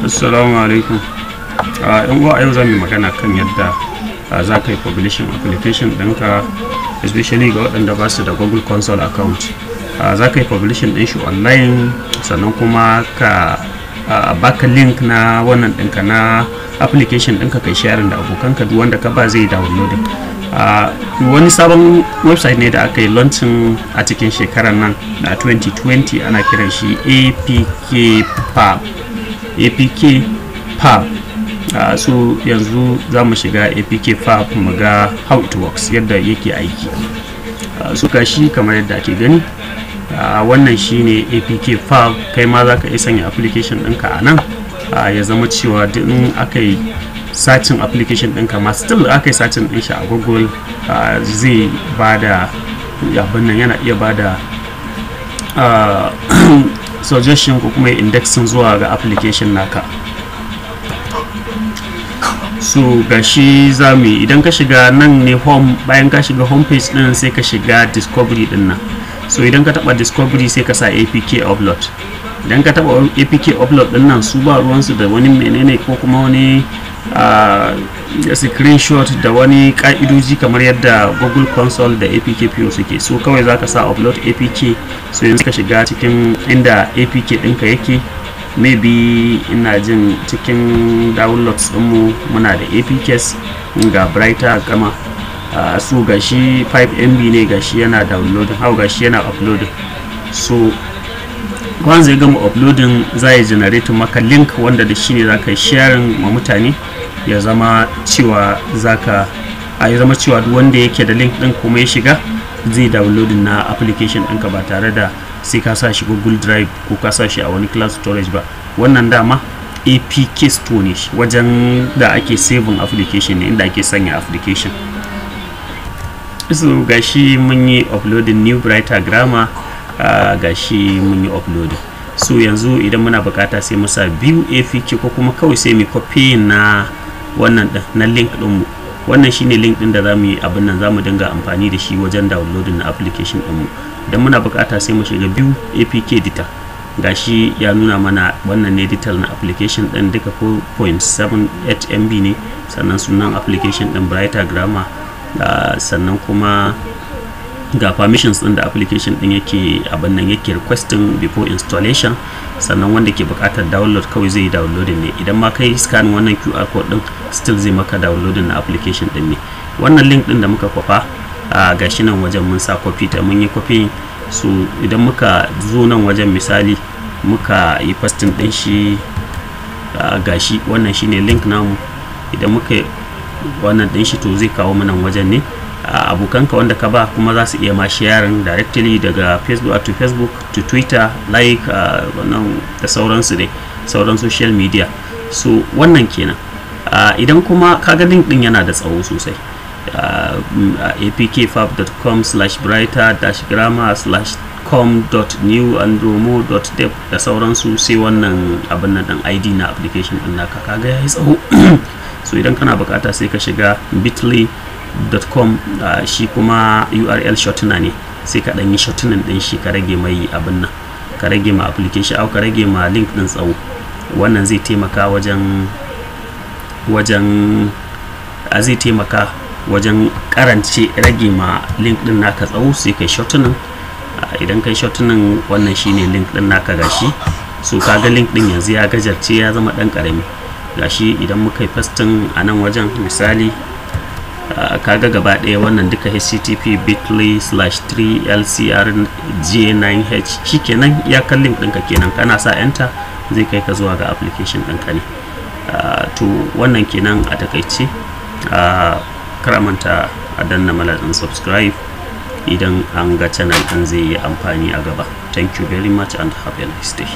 Assalamu alaikum. Yan uwa, yau zamu magana kan yadda za ka yi publishing application ɗinka, especially ga waɗanda ba su da Google Console account. Za ka yi publishing ɗin shi online, sannan kuma ka baka link na wannan ɗinka na application ɗinka kai sharing da abokanka, duk wanda ka ba zai downloading. Wani sabon website ne da aka yi launching a cikin shekarar nan na 2020, ana kiran shi Apkfab. So yanzu za mu shiga Apkfab mu ga how it works, yadda yake aiki. So shi kamar yadda ake gani, wannan shine Apkfab. Kai ma za ka iya sanya application ɗinka a nan, ya zama cewa duk in aka yi searching application ɗinka ma still aka yi searching ɗin shi a Google, zai bada abin nan, yana iya bada suggestion ko kuma indexing zuwa ga application naka. So gashi zamu yi, idan ka shiga nan ne home, bayan ka shiga home page din sai ka shiga discovery din nan. So idan ka taba discovery sai ka sa apk upload. Idan ka taba apk upload din nan, su ba ruwansu da wani menene ko kuma wani screenshot da wani ka'idoji kamar yadda Google Console da Apkpo suke. So kawai zaka sa upload apk. So yanzu ka shiga cikin inda apk ɗinka yake, maybe ina jin cikin downloads ɗinmu muna da apks ga brighter gama. So gashi 5 MB ne, gashi yana downloading, gashi yana uploading. So once ya gama uploading, za ya generate maka link wanda da shi ne za ka yi sharing ma mutane, ya zama cewa duk wanda yake da link din kuma ya shiga zai downloading na application ɗinka ba tare da sai ka sa shi Google Drive ko ka sa shi a wani cloud storage ba. Wannan dama APK store ne, wajen da ake saving application ne, inda ake sanya application. So gashi mun yi uploading new brighter grammar, gashi mun yi uploading. So yanzu idan muna bukata sai mu sa view apk ko kuma kawai sai mu copy na wannan din na link din mu. Wannan shine link din da zamu yi abin nan, zamu dinga amfani da shi wajen downloading na application din mu. Idan muna bukata sai mu shiga view apk detail. Gashi ya nuna mana wannan ne detail na application din, duka 4.78 MB ne, sannan sunan application din brighter grammar, sannan kuma ga permissions din da application din yake abin nan yake requesting before installation, sannan wanda ke bukatar download kawai zai downloading ne. Idan ma kai scan wannan QR code din, still zai maka downloading na application din ne. Wannan link din da muka kwafa, gashi nan wajen mun sa copy ta, mun yi copy. So idan muka zo nan wajen misali muka yi pasting din shi, gashi wannan shine link namu. Idan muka wannan din shi, to zai kawo mu nan wajen ne. Abokanka wanda ka ba kuma za su iya ma sharing directly daga Facebook to Facebook to Twitter, like wannan da sauransu dai, sauran social media. So wannan kenan. Idan kuma kaga link din yana da tsawo sosai, apkfab.com/brighter-grammar/com.newandromo.dev da sauransu, sai wannan abin nan ID na application din naka, kaga yayi tsawo. So idan kana bukata sai ka shiga bit.ly.com, shi kuma URL shortener ne, sai ka dan yi shortening din shi, ka rage mai abin nan, ka rage ma application ka rage ma link din tsawo. Wannan zai taimaka wajen karance rage ma link din naka tsawo, sai kai shortening. Idan kai shortening, wannan shine link din naka gashi. So kaga link din yanzu ya gajarce, ya zama dan karami. Gashi idan muka yi pasting a nan wajen misali, kaga gaba ɗaya wannan duka http bit.ly/3lcrj9h, shikenan ya kan link ɗinka kenan. Kana sa enter zai kai ka zuwa ga application ɗinka ne. To wannan kenan a takaice. Kar a manta a danna mana ɗin subscribe idan an ga channel ɗin zai yi amfani a gaba. Thank you very much and have a nice day.